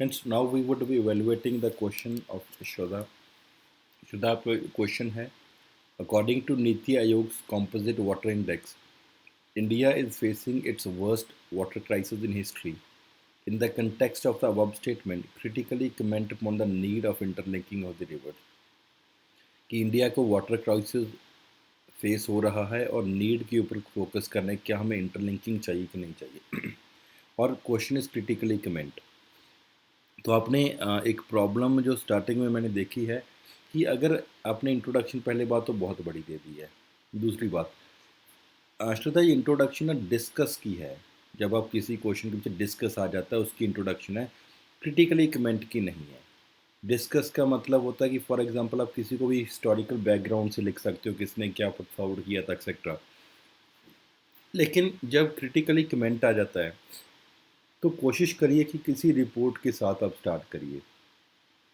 Hence, now we would be evaluating the question of Shraddha. Shraddha, आपका question है, according to Niti Aayog's Composite Water Index, India is facing its worst water crisis in history. In the context of the above statement, critically comment upon the need of interlinking of the rivers. कि India को water crisis face हो रहा है और need के ऊपर focus करना है, क्या हमें इंटरलिंकिंग चाहिए कि नहीं चाहिए। और क्वेश्चन इज क्रिटिकली कमेंट। तो आपने एक प्रॉब्लम जो स्टार्टिंग में मैंने देखी है कि अगर आपने इंट्रोडक्शन, पहले बात तो बहुत बड़ी दे दी है। दूसरी बात, श्रद्धा, ये इंट्रोडक्शन डिस्कस की है। जब आप किसी क्वेश्चन के पीछे डिस्कस आ जाता है उसकी इंट्रोडक्शन है, क्रिटिकली कमेंट की नहीं है। डिस्कस का मतलब होता है कि फॉर एग्जांपल आप किसी को भी हिस्टोरिकल बैकग्राउंड से लिख सकते हो, किसने क्या पुट फॉरवर्ड किया था एक्सेट्रा। लेकिन जब क्रिटिकली कमेंट आ जाता है तो कोशिश करिए कि किसी रिपोर्ट के साथ आप स्टार्ट करिए।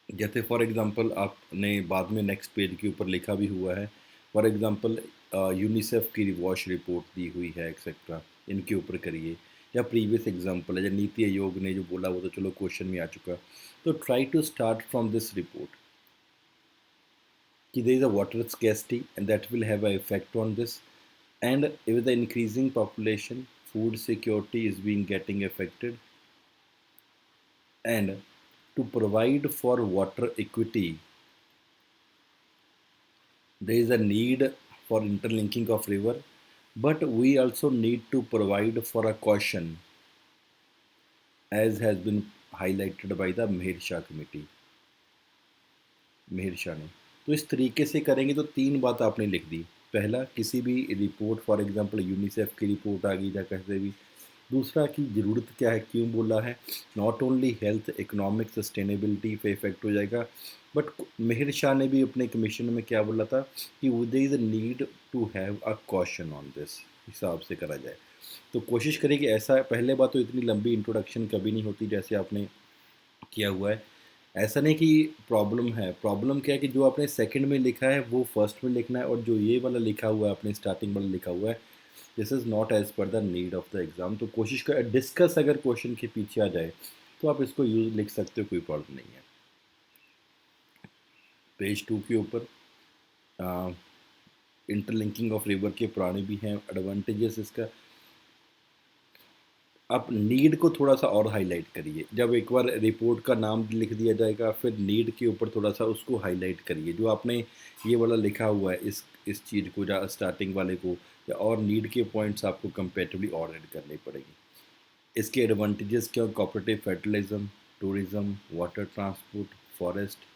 जैसे फॉर एग्जांपल आपने बाद में नेक्स्ट पेज के ऊपर लिखा भी हुआ है, फॉर एग्जांपल यूनिसेफ की वॉश रिपोर्ट दी हुई है एक्सेट्रा, इनके ऊपर करिए। या प्रीवियस एग्जांपल है, या नीति आयोग ने जो बोला वो तो चलो क्वेश्चन में आ चुका। तो try to start from this report कि there is a water scarcity and that will have an effect on this, and with the increasing population food security is being getting affected, and to provide for water equity there is a need for interlinking of river, but we also need to provide for a caution as has been highlighted by the Meher Shah committee, मेहर शाह ने। तो इस तरीके से करेंगे तो तीन बात आपने लिख दी। पहला, किसी भी रिपोर्ट, फॉर एग्जांपल यूनिसेफ की रिपोर्ट आ गई या कैसे भी। दूसरा कि ज़रूरत क्या है, क्यों बोला है। Not only health, economic sustainability पे इफेक्ट हो जाएगा, बट मेहर शाह ने भी अपने कमीशन में क्या बोला था कि there is a need to have a caution on this, हिसाब से करा जाए। तो कोशिश करें कि ऐसा, पहले बात तो इतनी लंबी इंट्रोडक्शन कभी नहीं होती जैसे आपने किया हुआ है। ऐसा नहीं कि प्रॉब्लम है, प्रॉब्लम क्या है कि जो आपने सेकंड में लिखा है वो फर्स्ट में लिखना है, और जो ये वाला लिखा हुआ है आपने स्टार्टिंग वाला लिखा हुआ है, this is not as per the need of the exam. तो कोशिश कर डिस्कस, अगर क्वेश्चन के पीछे आ जाए तो आप इसको यूज लिख सकते हो, कोई प्रॉब्लम नहीं है। पेज 2 के ऊपर इंटरलिंकिंग ऑफ रिवर के पुराने भी हैं एडवांटेजेस इसका। आप नीड को थोड़ा सा और हाईलाइट करिए। जब एक बार रिपोर्ट का नाम लिख दिया जाएगा, फिर नीड के ऊपर थोड़ा सा उसको हाईलाइट करिए, जो आपने ये वाला लिखा हुआ है इस चीज़ को, या स्टार्टिंग वाले को, या और नीड के पॉइंट्स आपको कंपेरेटिवली और ऐड करने पड़ेंगे। इसके एडवांटेजेस क्या, cooperative fertilism, tourism, water transport, forest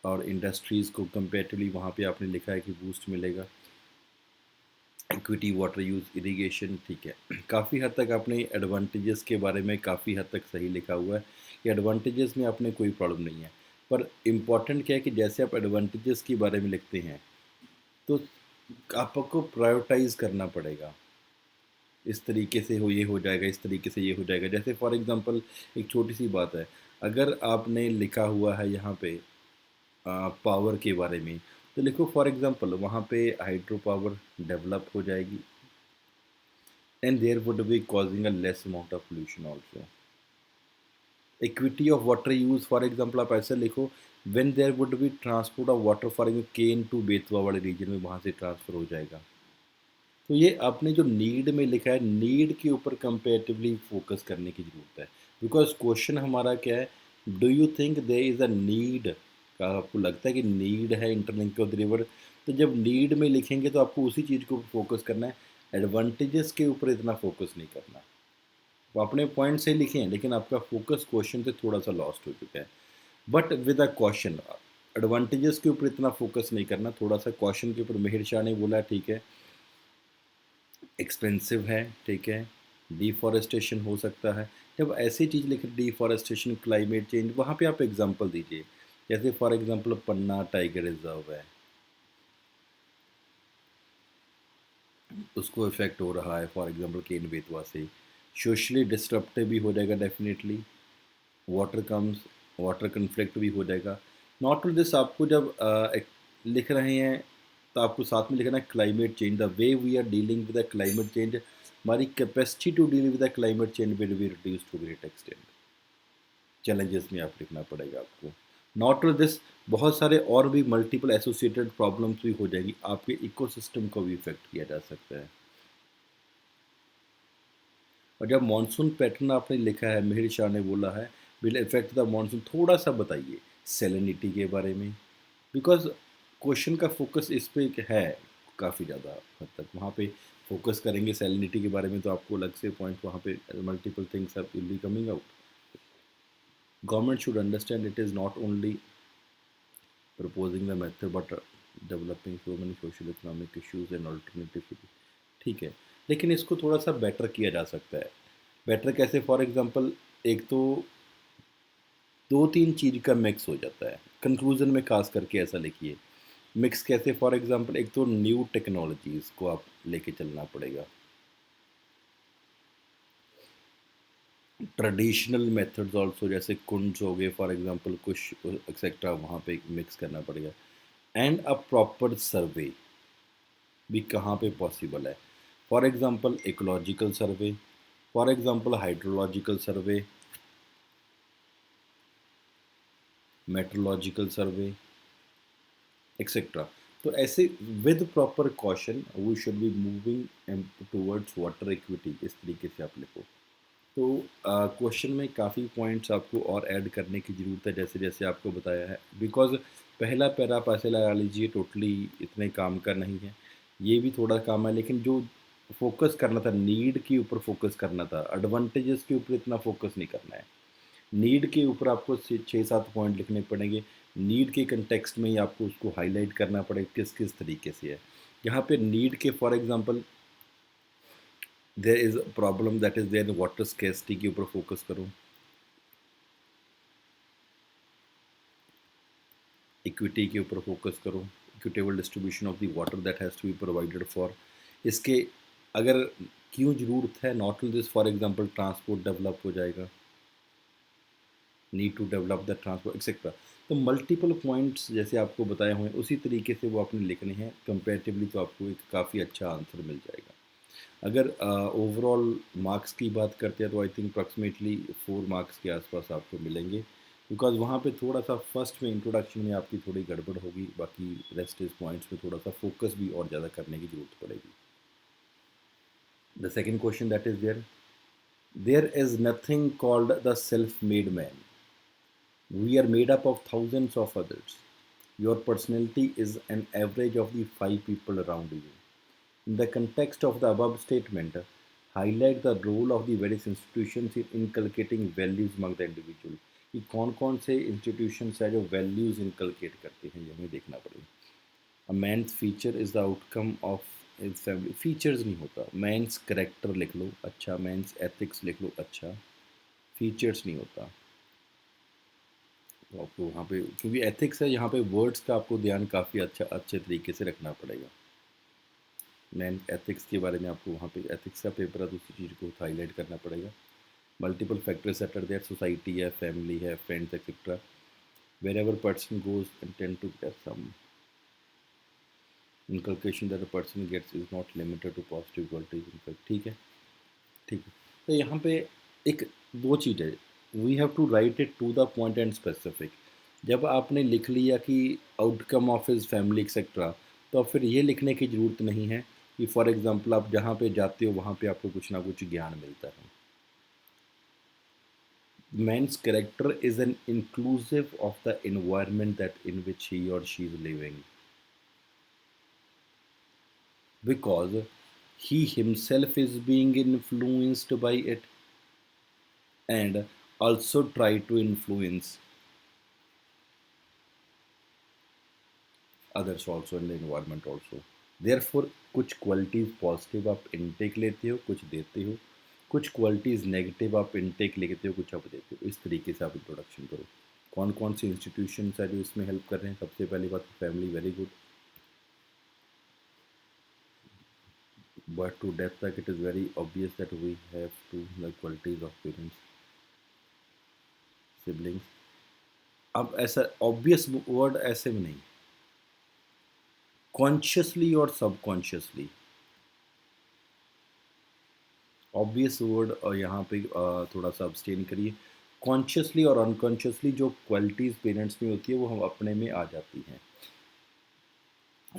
और इंडस्ट्रीज़ को कंपेरेटिवली वहाँ पे आपने लिखा है कि बूस्ट मिलेगा। इक्विटी, वाटर यूज़, इरिगेशन, ठीक है। काफ़ी हद तक आपने एडवांटेजेस के बारे में काफ़ी हद तक सही लिखा हुआ है कि एडवांटेजेस में आपने कोई प्रॉब्लम नहीं है। पर इम्पॉर्टेंट क्या है कि जैसे आप एडवांटेजेस के बारे में लिखते हैं तो आपको प्रायोरिटाइज करना पड़ेगा। इस तरीके से ये हो जाएगा, इस तरीके से ये हो जाएगा। जैसे फॉर एग्जांपल एक छोटी सी बात है, अगर आपने लिखा हुआ है यहाँ पे पावर के बारे में, तो लिखो फॉर एग्जांपल वहाँ पे हाइड्रो पावर डेवलप हो जाएगी, and there would be causing a less amount of pollution also. Equity of water use, for example आप ऐसे लिखो, when there would be transport of water for Ken to Betwa वाले region में, वहाँ से ट्रांसफ़र हो जाएगा। तो ये आपने जो नीड में लिखा है, नीड के ऊपर कंपेरेटिवली फोकस करने की ज़रूरत है। बिकॉज क्वेश्चन हमारा क्या है, do you think there is a need, का आपको लगता है कि नीड है इंटरलिंक ऑफ द रिवर। तो जब नीड में लिखेंगे तो आपको उसी चीज़ को फोकस करना है, एडवांटेजेस के ऊपर इतना फोकस नहीं करना। तो अपने पॉइंट से लिखे हैं, लेकिन आपका फोकस क्वेश्चन से थोड़ा सा लॉस्ट हो चुका है। But with a question, advantages के ऊपर इतना फोकस नहीं करना, थोड़ा सा क्वेश्चन के ऊपर। मेहर शाह ने बोला ठीक है, एक्सपेंसिव है, ठीक है, डिफॉरेस्टेशन हो सकता है। जब ऐसी चीज़ लिखे, डिफॉरेस्टेशन, क्लाइमेट चेंज, वहाँ पे आप एग्जांपल दीजिए। जैसे for example Panna tiger reserve है, उसको इफेक्ट हो रहा है फॉर एग्जांपल केन बेतवा से। सोशली डिस्टर्प्टिव भी हो जाएगा definitely. Water comes, water conflict भी हो जाएगा। नॉट टू दिस, आपको जब लिख रहे हैं तो आपको साथ में लिखना है climate change, the way we are dealing with the climate change, हमारी capacity to deal with the climate change will be reduce to great extent. Challenges में आप लिखना पड़ेगा आपको। नॉट ओनली दिस, बहुत सारे और भी मल्टीपल एसोसिएटेड प्रॉब्लम्स भी हो जाएगी, आपके इकोसिस्टम को भी इफेक्ट किया जा सकता है। और जब मानसून पैटर्न आपने लिखा है, मिहिर शाह ने बोला है विल इफेक्ट द मानसून, थोड़ा सा बताइए सेलेनिटी के बारे में, बिकॉज क्वेश्चन का फोकस इस पे है काफ़ी ज़्यादा हद तक, वहाँ पे फोकस करेंगे सेलेनिटी के बारे में तो आपको अलग से पॉइंट वहाँ पे multiple things are will be coming out. Government should understand it is not only proposing the method but developing so many social economic issues and alternative। ठीक है, लेकिन इसको थोड़ा सा बेटर किया जा सकता है। बेटर कैसे? फॉर एग्जांपल, एक तो दो तीन चीज़ का मिक्स हो जाता है कंक्लूजन में, खास करके ऐसा लिखिए। मिक्स कैसे? फॉर एग्जांपल, एक तो न्यू टेक्नोलॉजीज़ को आप लेके चलना पड़ेगा, ट्रेडिशनल मेथड्स ऑल्सो, जैसे कुंज हो गए फॉर एग्जांपल, कुछ एक्सेट्रा वहाँ पे मिक्स करना पड़ेगा। एंड अ प्रॉपर सर्वे भी कहाँ पे पॉसिबल है। For example ecological survey, for example hydrological survey, metrological survey etcetera. तो ऐसे with proper caution we should be moving towards water equity, इस तरीके से आप लिखो। तो क्वेश्चन में काफ़ी पॉइंट्स आपको और ऐड करने की ज़रूरत है, जैसे जैसे आपको बताया है, बिकॉज पहला पैरा आप ऐसे लगा लीजिए टोटली इतने काम का नहीं है, ये भी थोड़ा काम है, लेकिन जो फोकस करना था नीड के ऊपर फोकस करना था, एडवांटेजेस के ऊपर इतना फोकस नहीं करना है। नीड के ऊपर आपको 6-7 पॉइंट लिखने पड़ेंगे, नीड के कंटेक्स्ट में ही आपको उसको हाईलाइट करना पड़ेगा किस किस तरीके से है। यहाँ पे नीड के for example there is a problem that is there, water scarcity के ऊपर फोकस करो, इक्विटी के ऊपर फोकस करो, equitable distribution of the water that has to be provided for. इसके अगर क्यों ज़रूरत है, not only this, for example transport develop हो जाएगा, need to develop the transport etcetera. तो मल्टीपल पॉइंट्स जैसे आपको बताए हुए हैं उसी तरीके से वो आपने लिखने हैं कंपेरेटिवली, तो आपको एक काफ़ी अच्छा आंसर मिल जाएगा। अगर ओवरऑल मार्क्स की बात करते हैं तो आई थिंक अप्रॉक्सीमेटली 4 मार्क्स के आसपास आपको मिलेंगे, बिकॉज वहाँ पे थोड़ा सा फर्स्ट में इंट्रोडक्शन में आपकी थोड़ी गड़बड़ होगी, बाकी रेस्ट इज पॉइंट्स में थोड़ा सा फोकस भी और ज़्यादा करने की ज़रूरत पड़ेगी। The second question that is there is nothing called the self made man, we are made up of thousands of others, your personality is an average of the 5 people around you. In the context of the above statement, highlight the role of the various institutions in inculcating values among the individual। कि कौन कौन से institutions है जो values inculcate करते हैं, ये हमें देखना पड़ेगा। A man's feature is the outcome of is family, features नहीं होता, मैंस करेक्टर लिख लो अच्छा, मैंस एथिक्स लिख लो अच्छा, फीचर्स नहीं होता। तो आपको वहाँ पे, क्योंकि एथिक्स है यहाँ पे, वर्ड्स का आपको ध्यान काफ़ी अच्छे तरीके से रखना पड़ेगा। मैन एथिक्स के बारे में आपको वहाँ पे एथिक्स का पेपर है तो उसी चीज़ को हाईलाइट करना पड़ेगा। Multiple factors that are there, society है, फैमिली है, friends etcetera, wherever person goes intend to get some inculcation that a person gets is not limited to positive qualities in fact. ठीक है, ठीक है। तो यहाँ पे एक दो चीज़ है, we have to write it to the point and specific. जब आपने लिख लिया कि outcome of his family etcetera, तो अब फिर ये लिखने की ज़रूरत नहीं है कि फॉर एग्जांपल आप जहाँ पे जाते हो वहाँ पे आपको कुछ ना कुछ ज्ञान मिलता है। Man's character is an inclusive of the environment that in which he और she is living, because he himself is being influenced by it and also try to influence others also in the environment also। therefore कुछ qualities positive आप intake लेते हो, कुछ देते हो, कुछ qualities negative आप इनटेक लेते हो, कुछ आप देते हो। इस तरीके से आप इंट्रोडक्शन करो। कौन कौन से इंस्टीट्यूशन है जो इसमें हेल्प कर रहे हैं? सबसे पहली बात family, very good, but to death तक it is very obvious that we have to the qualities of parents, siblings. अब ऐसा ऑब्वियस वर्ड ऐसे में नहीं, कॉन्शियसली और सबकॉन्शियसली, ऑब्वियस वर्ड और यहाँ पे थोड़ा सा अब्सटेन करिए। कॉन्शियसली और अनकॉन्शियसली जो क्वालिटीज़ पेरेंट्स में होती है वो हम अपने में आ जाती हैं.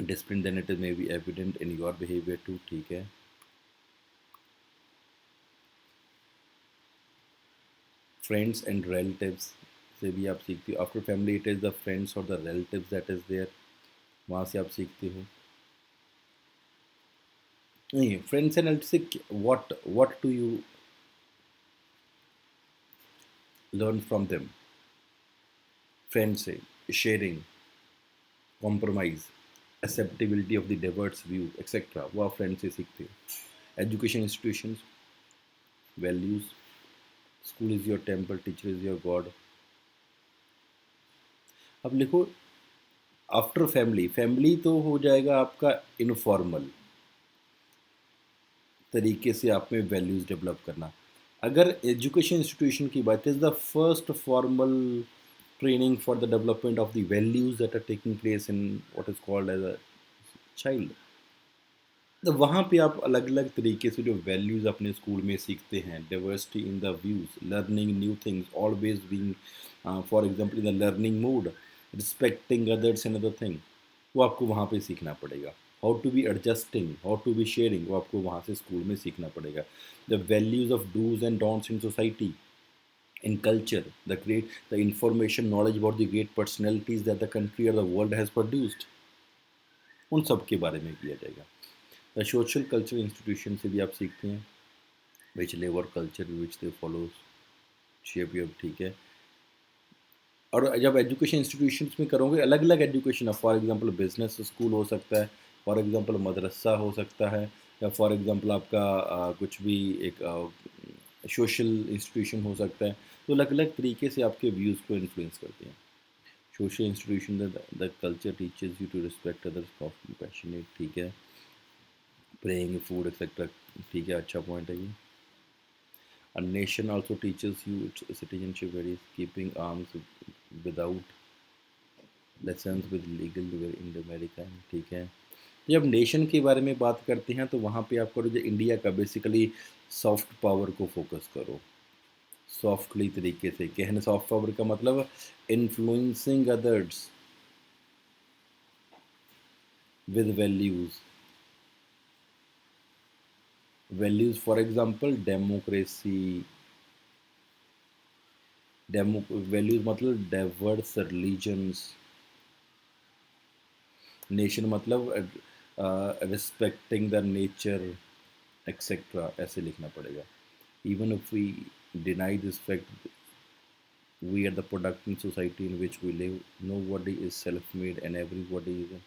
Discipline then it is may be evident in your behaviour too. ठीक है. फ्रेंड्स एंड रिलेटिव्स से भी आप सीखते हो. After family it is the friends और the relatives that is there. वहाँ से आप सीखते हो. नहीं, फ्रेंड्स एंड रिलेटिव से what do you learn from them. Friends से sharing, compromise, acceptability of the diverse view etcetera, वो आप फ्रेंड से सीखते हो. Education institutions, values, school is your temple, teacher is your god. अब लिखो आफ्टर फैमिली. फैमिली तो हो जाएगा आपका इनफॉर्मल तरीके से आप में वैल्यूज़ डेवलप करना. अगर एजुकेशन इंस्टीट्यूशन की बात is the first formal training for the development of the values that are taking place in what is called as a child. तो वहाँ पे आप अलग अलग तरीके से जो वैल्यूज़ अपने स्कूल में सीखते हैं. Diversity in the views, learning new things, always being for example in the learning mood, respecting others and other thing, वो आपको वहाँ पे सीखना पड़ेगा. How to be adjusting, how to be sharing, वो आपको वहाँ से स्कूल में सीखना पड़ेगा. The values of dos and don'ts in society, in culture, the information knowledge about the great personalities that the country or the world has produced, उन सब के बारे में किया जाएगा. द सोशल कल्चरल इंस्टीट्यूशन से भी आप सीखते हैं विच लेवर culture which they follow shape your. ठीक है. और जब एजुकेशन इंस्टीट्यूशंस में करोगे अलग अलग एजुकेशन है. फॉर एग्जांपल बिजनेस स्कूल हो सकता है, फॉर एग्जांपल मदरसा हो सकता है, या फॉर एग्जांपल आपका कुछ भी एक सोशल इंस्टीट्यूशन हो सकता है. तो अलग अलग तरीके से आपके व्यूज़ को इन्फ्लुएंस करते हैं. Social institution the culture teachers you to respect others, compassionate. ठीक है. Praying, food etcetera. ठीक है, अच्छा पॉइंट है ये. A nation also teaches you its citizenship, where is keeping arms without lessons with legal in America. ठीक है. जब नेशन के बारे में बात करते हैं तो वहाँ पे आप करो जो इंडिया का बेसिकली सॉफ्ट पावर को फोकस करो. सॉफ्टली तरीके से कहने, सॉफ्ट पावर का मतलब influencing others with values. Values for example democracy. Values मतलब डाइवर्स रिलीजन्स. नेशन मतलब रिस्पेक्टिंग द नेचर एक्सेट्रा, ऐसे लिखना पड़ेगा. Even if we deny this fact, we are the product in society in which we live. Nobody is self-made and everybody is.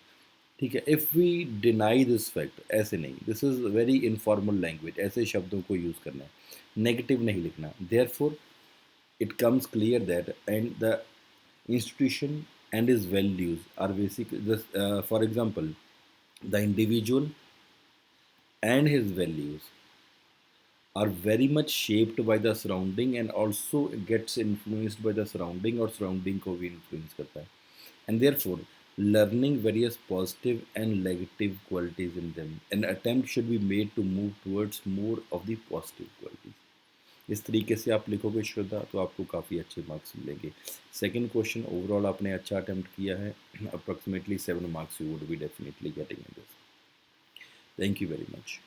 ठीक है. If we deny this fact, ऐसे नहीं, this is very informal language, ऐसे शब्दों को use करना है, negative नहीं लिखना. Therefore it comes clear that and the institution and his values are basic this, for example, the individual and his values are very much shaped by the surrounding and also gets influenced by the surrounding, और surrounding को भी influence करता है. And therefore learning various positive and negative qualities in them, an attempt should be made to move towards more of the positive qualities. इस तरीके से आप लिखोगे श्रद्धा तो आपको काफ़ी अच्छे मार्क्स मिलेंगे. सेकंड क्वेश्चन ओवरऑल आपने अच्छा अटेम्प्ट किया है. Approximately 7 marks you would be definitely getting in this. Thank you very much.